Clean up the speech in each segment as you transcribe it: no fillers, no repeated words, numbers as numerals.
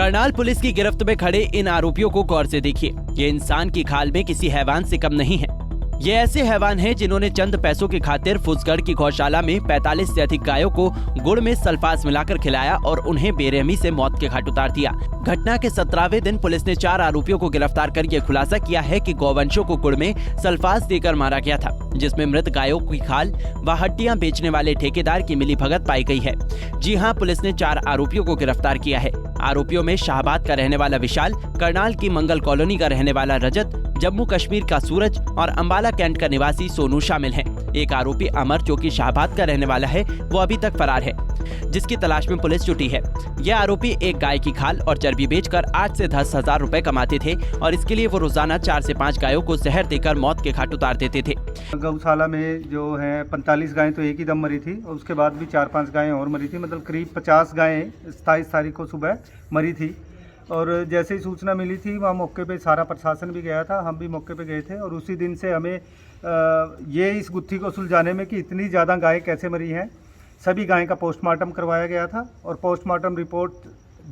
Karnal police की गिरफ्त में खड़े इन आरोपियों को गौर से देखिए। ये इंसान की खाल में किसी हैवान से कम नहीं है। ये ऐसे हैवान हैं जिन्होंने चंद पैसों की खातिर फुसगढ़ की गौशाला में 45 से अधिक गायों को गुड़ में सल्फास मिलाकर खिलाया और उन्हें बेरहमी से मौत के घाट उतार दिया। घटना के 17वें दिन पुलिस ने 4 आरोपियों को गिरफ्तार कर यह खुलासा किया है कि गौवंशों को गुड़ में सल्फास देकर मारा गया था, जिसमें मृत गायों की खाल व हड्डियां बेचने वाले ठेकेदार की मिलीभगत पाई गई है। जी हां, पुलिस ने 4 आरोपियों को गिरफ्तार किया है। आरोपियों में शाहबाद का रहने वाला विशाल, करनाल की मंगल कॉलोनी का रहने वाला रजत, जम्मू कश्मीर का सूरज और अंबाला कैंट का निवासी सोनू शामिल हैं। एक आरोपी अमर, जो कि शाहबाद का रहने वाला है, वो अभी तक फरार है, जिसकी तलाश में पुलिस जुटी है। यह आरोपी एक गाय की खाल और चर्बी बेचकर 8 से 10 हजार रुपए कमाते थे और इसके लिए वो रोजाना 4 से 5 गायों को जहर देकर मौत के घाट उतार देते थे। गौशाला में जो है 45 गायें तो एक ही दम मरी थी और उसके बाद भी 4-5 गायें और मरी थी। मतलब करीब 50 गायें 27 तारीख को सुबह मरी थी। और जैसे ही सूचना मिली थी वहाँ मौके पे सारा प्रशासन भी गया था, हम भी मौके पे गए थे। और उसी दिन से हमें ये इस गुत्थी को सुलझाने में कि इतनी ज़्यादा गायें कैसे मरी हैं, सभी गायें का पोस्टमार्टम करवाया गया था। और पोस्टमार्टम रिपोर्ट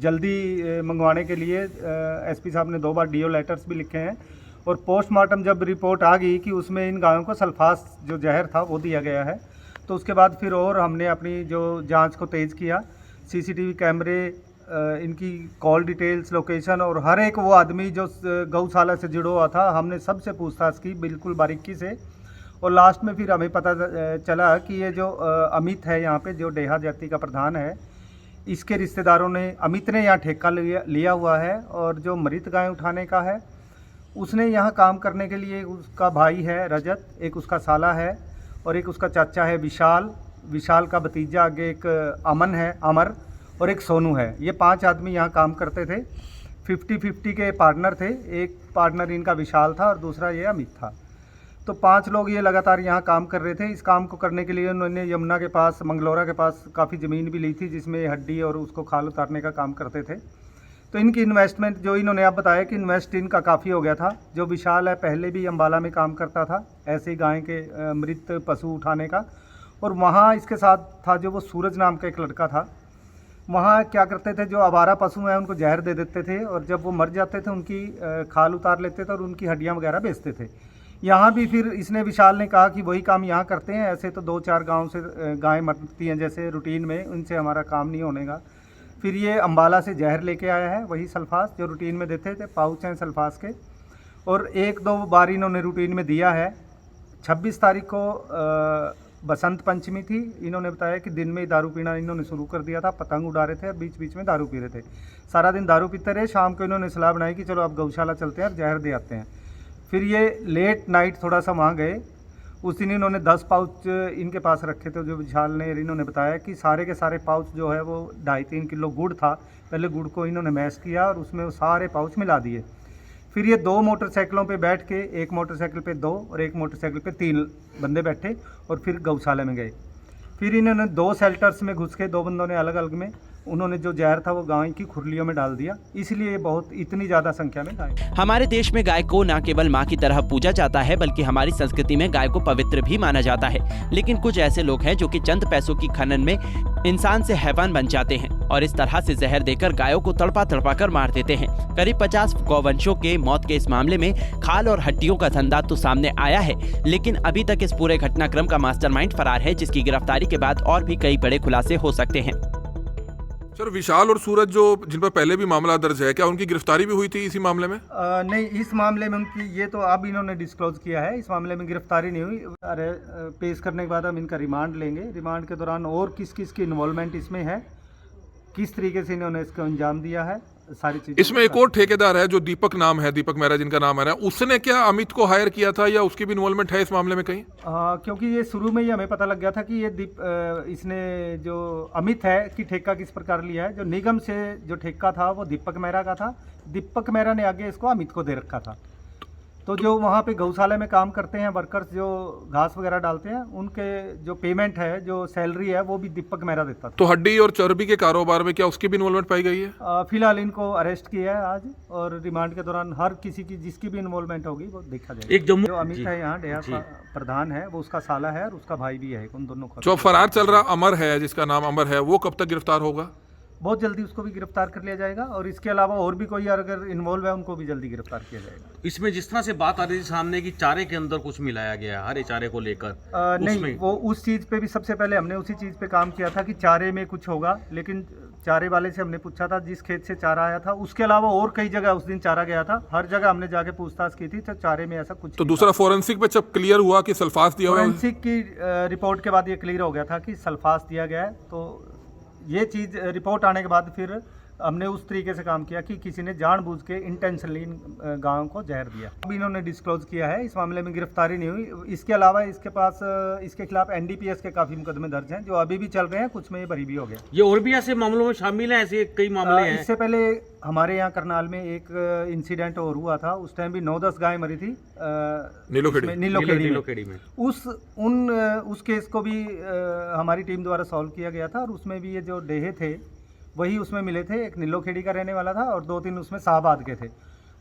जल्दी मंगवाने के लिए एसपी साहब ने 2 बार डीओ लेटर्स भी लिखे हैं। और पोस्टमार्टम जब रिपोर्ट आ गई कि उसमें इन गायों को सल्फास जो जहर था वो दिया गया है, तो उसके बाद फिर और हमने अपनी जो जांच को तेज़ किया। सीसीटीवी कैमरे, इनकी कॉल डिटेल्स, लोकेशन और हर एक वो आदमी जो गौशाला से जुड़ा हुआ था, हमने सबसे पूछताछ की बिल्कुल बारीकी से। और लास्ट में फिर हमें पता चला कि ये जो अमित है यहाँ पे, जो डेहा जाति का प्रधान है, इसके रिश्तेदारों ने, अमित ने यहाँ ठेका लिया हुआ है। और जो मृत गाय उठाने का है, उसने यहाँ काम करने के लिए उसका भाई है रजत, एक उसका साला है और एक उसका चाचा है विशाल। विशाल का भतीजा आगे एक अमन है, अमर, और एक सोनू है। ये 5 आदमी यहाँ काम करते थे। 50-50 के पार्टनर थे। एक पार्टनर इनका विशाल था और दूसरा ये अमित था। तो 5 लोग ये लगातार यहाँ काम कर रहे थे। इस काम को करने के लिए उन्होंने यमुना के पास, मंगलौरा के पास काफ़ी ज़मीन भी ली थी, जिसमें हड्डी और उसको खाल उतारने का काम करते थे। तो इनकी इन्वेस्टमेंट, जो इन्होंने अब बताया कि इन्वेस्ट इनका काफ़ी हो गया था। जो विशाल है, पहले भी अंबाला में काम करता था ऐसे ही गाय के मृत पशु उठाने का। और वहाँ इसके साथ था जो वो सूरज नाम का एक लड़का था। वहाँ क्या करते थे, जो आवारा पशु हैं उनको जहर दे देते थे और जब वो मर जाते थे उनकी खाल उतार लेते थे और उनकी हड्डियाँ वगैरह बेचते थे। यहाँ भी फिर इसने, विशाल ने कहा कि वही काम यहाँ करते हैं। ऐसे तो 2-4 गाँव से गायें मरती हैं जैसे रूटीन में, उनसे हमारा काम नहीं होनेगा। फिर ये अंबाला से जहर लेके आया है, वही सल्फास जो रूटीन में देते थे, पाउच हैं सल्फास के। और 1-2 बार इन्होंने रूटीन में दिया है। 26 तारीख को बसंत पंचमी थी। इन्होंने बताया कि दिन में ही दारू पीना इन्होंने शुरू कर दिया था। पतंग उड़ा रहे थे और बीच बीच में दारू पी रहे थे। सारा दिन दारू पीते रहे। शाम को इन्होंने सलाह बनाई कि चलो अब गौशाला चलते हैं और जहर दे आते हैं। फिर ये लेट नाइट थोड़ा सा वहाँ गए। उस दिन इन्होंने 10 पाउच इनके पास रखे थे। जो विशाल ने, इन्होंने बताया कि सारे के सारे पाउच जो है वो 2.5-3 किलो गुड़ था। पहले गुड़ को इन्होंने मैश किया और उसमें वो सारे पाउच मिला दिए। फिर ये 2 मोटरसाइकिलों पे बैठ के, एक मोटरसाइकिल पे 2 और एक मोटरसाइकिल पे 3 बंदे बैठे और फिर गौशाला में गए। फिर इन्होंने 2 शेल्टर्स में घुस के 2 बंदों ने अलग अलग में, उन्होंने जो जहर था वो गाय की खुरलियों में डाल दिया। इसलिए बहुत इतनी ज्यादा संख्या में गाय। हमारे देश में गाय को न केवल माँ की तरह पूजा जाता है, बल्कि हमारी संस्कृति में गाय को पवित्र भी माना जाता है। लेकिन कुछ ऐसे लोग हैं जो कि चंद पैसों की खनन में इंसान से हैवान बन जाते हैं और इस तरह से जहर देकर गायों को तड़पा कर मार देते हैं। करीब 50 गौवंशों के मौत के इस मामले में खाल और हड्डियों का धंधा तो सामने आया है, लेकिन अभी तक इस पूरे घटनाक्रम का मास्टरमाइंड फरार है, जिसकी गिरफ्तारी के बाद और भी कई बड़े खुलासे हो सकते हैं। सर, विशाल और सूरज जो जिन पर पहले भी मामला दर्ज है, क्या उनकी गिरफ्तारी भी हुई थी इसी मामले में? नहीं, इस मामले में उनकी, ये तो अब इन्होंने डिस्क्लोज किया है, इस मामले में गिरफ्तारी नहीं हुई। अरे, पेश करने के बाद हम इनका रिमांड लेंगे। रिमांड के दौरान और किस किस की इन्वॉल्वमेंट इसमें है, किस तरीके से इन्होंने इसको अंजाम दिया है, सारी चीजें। इसमें एक और ठेकेदार है जो दीपक नाम है, दीपक मेहरा जिनका नाम है, उसने क्या अमित को हायर किया था या उसकी भी इन्वॉल्वमेंट है इस मामले में कहीं? क्योंकि ये शुरू में ही हमें पता लग गया था कि ये इसने, जो अमित है, कि ठेका किस प्रकार लिया है। जो निगम से जो ठेका था वो दीपक मेहरा का था। दीपक मेहरा ने आगे इसको अमित को दे रखा था। तो जो वहाँ पे गौशाला में काम करते हैं वर्कर्स, जो घास वगैरह डालते हैं, उनके जो पेमेंट है, जो सैलरी है, वो भी दीपक मेहरा देता था। तो हड्डी और चर्बी के कारोबार में क्या उसकी भी इन्वॉल्वमेंट पाई गई है? फिलहाल इनको अरेस्ट किया है आज, और रिमांड के दौरान हर किसी की जिसकी भी इन्वॉल्वमेंट होगी वो देखा जाएगा। एक जो अमित है यहाँ डेहा का प्रधान है, वो उसका साला है और उसका भाई भी है। उन दोनों का जो फरार चल रहा अमर है, जिसका नाम अमर है, वो कब तक गिरफ्तार होगा? बहुत जल्दी उसको भी गिरफ्तार कर लिया जाएगा और इसके अलावा और भी कोई अगर इन्वॉल्व है उनको भी जल्दी गिरफ्तार किया जाएगा। इसमें जिस तरह से बात आ रही थी सामने की चारे के अंदर कुछ मिलाया गया है, हरे चारे को लेकर, नहीं, वो उस चीज़ पे भी सबसे पहले हमने उसी चीज़ पे काम किया था कि चारे में कुछ होगा, लेकिन चारे वाले से हमने पूछा था जिस खेत से चारा आया था, उसके अलावा और कई जगह उस दिन चारा गया था, हर जगह हमने जाके पूछताछ की थी, तो चारे में ऐसा कुछ तो नहीं दूसरा फोरेंसिक पे जब क्लियर हुआ कि सल्फास दिया हुआ है, फोरेंसिक की रिपोर्ट के बाद ये क्लियर हो गया था कि सल्फास दिया गया है। तो ये चीज़ रिपोर्ट आने के बाद फिर हमने उस तरीके से काम किया कि किसी ने जानबूझ के इंटेंशनली इन गायों को जहर दिया। अब इन्होंने डिस्क्लोज किया है, इस मामले में गिरफ्तारी नहीं हुई। इसके अलावा इसके पास इसके खिलाफ एनडीपीएस के काफ़ी मुकदमे दर्ज हैं जो अभी भी चल रहे हैं, कुछ में ये बरी भी हो गया। ये और भी ऐसे मामलों में शामिल है, ऐसे कई मामले हैं। इससे पहले हमारे यहाँ करनाल में एक इंसिडेंट और हुआ था, उस टाइम भी 9-10 गाय मरी थी नीलोखेड़ी में। उस केस को भी हमारी टीम द्वारा सॉल्व किया गया था और उसमें भी ये जो डेहे थे वही उसमें मिले थे। एक नीलोखेड़ी का रहने वाला था और 2-3 उसमें शाहबाद के थे।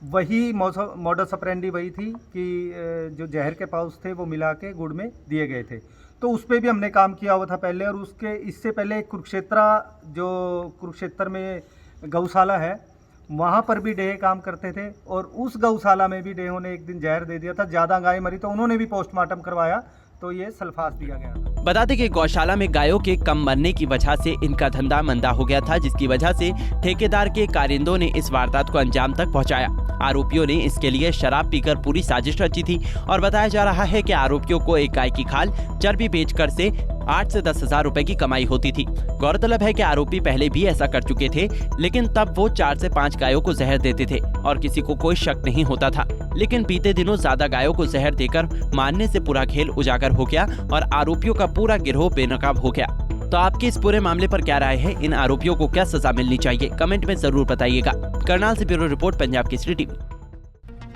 वही मॉडस ऑपरेंडी वही थी कि जो जहर के पाउच थे वो मिला के गुड़ में दिए गए थे। तो उस पर भी हमने काम किया हुआ था पहले, और उसके इससे पहले कुरुक्षेत्र में गौशाला है, वहाँ पर भी डेहे काम करते थे और उस गौशाला में भी डेहों ने एक दिन जहर दे दिया था। ज़्यादा गाय मरी तो उन्होंने भी पोस्टमार्टम करवाया तो ये सल्फास दिया गया। बता दें कि गौशाला में गायों के कम मरने की वजह से इनका धंधा मंदा हो गया था, जिसकी वजह से ठेकेदार के कारिंदों ने इस वारदात को अंजाम तक पहुंचाया। आरोपियों ने इसके लिए शराब पीकर पूरी साजिश रची थी और बताया जा रहा है कि आरोपियों को एक गाय की खाल चर्बी बेचकर से 8 से 10 हजार रुपए की कमाई होती थी। गौरतलब है कि आरोपी पहले भी ऐसा कर चुके थे, लेकिन तब वो 4 से 5 गायों को जहर देते थे और किसी को कोई शक नहीं होता था। लेकिन बीते दिनों ज्यादा गायों को जहर देकर मारने से पूरा खेल उजागर हो गया और आरोपियों का पूरा गिरोह बेनकाब हो गया। तो आपकी इस पूरे मामले पर क्या राय है? इन आरोपियों को क्या सजा मिलनी चाहिए? कमेंट में जरूर बताइएगा। करनाल से bureau report, Punjab Kesari TV.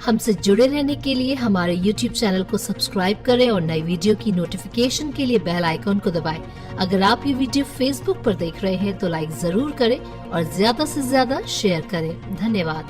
हमसे जुड़े रहने के लिए हमारे YouTube चैनल को सब्सक्राइब करें और नई वीडियो की नोटिफिकेशन के लिए बेल आइकॉन को दबाएं। अगर आप ये वीडियो Facebook पर देख रहे हैं तो लाइक जरूर करें और ज्यादा से ज्यादा शेयर करें। धन्यवाद।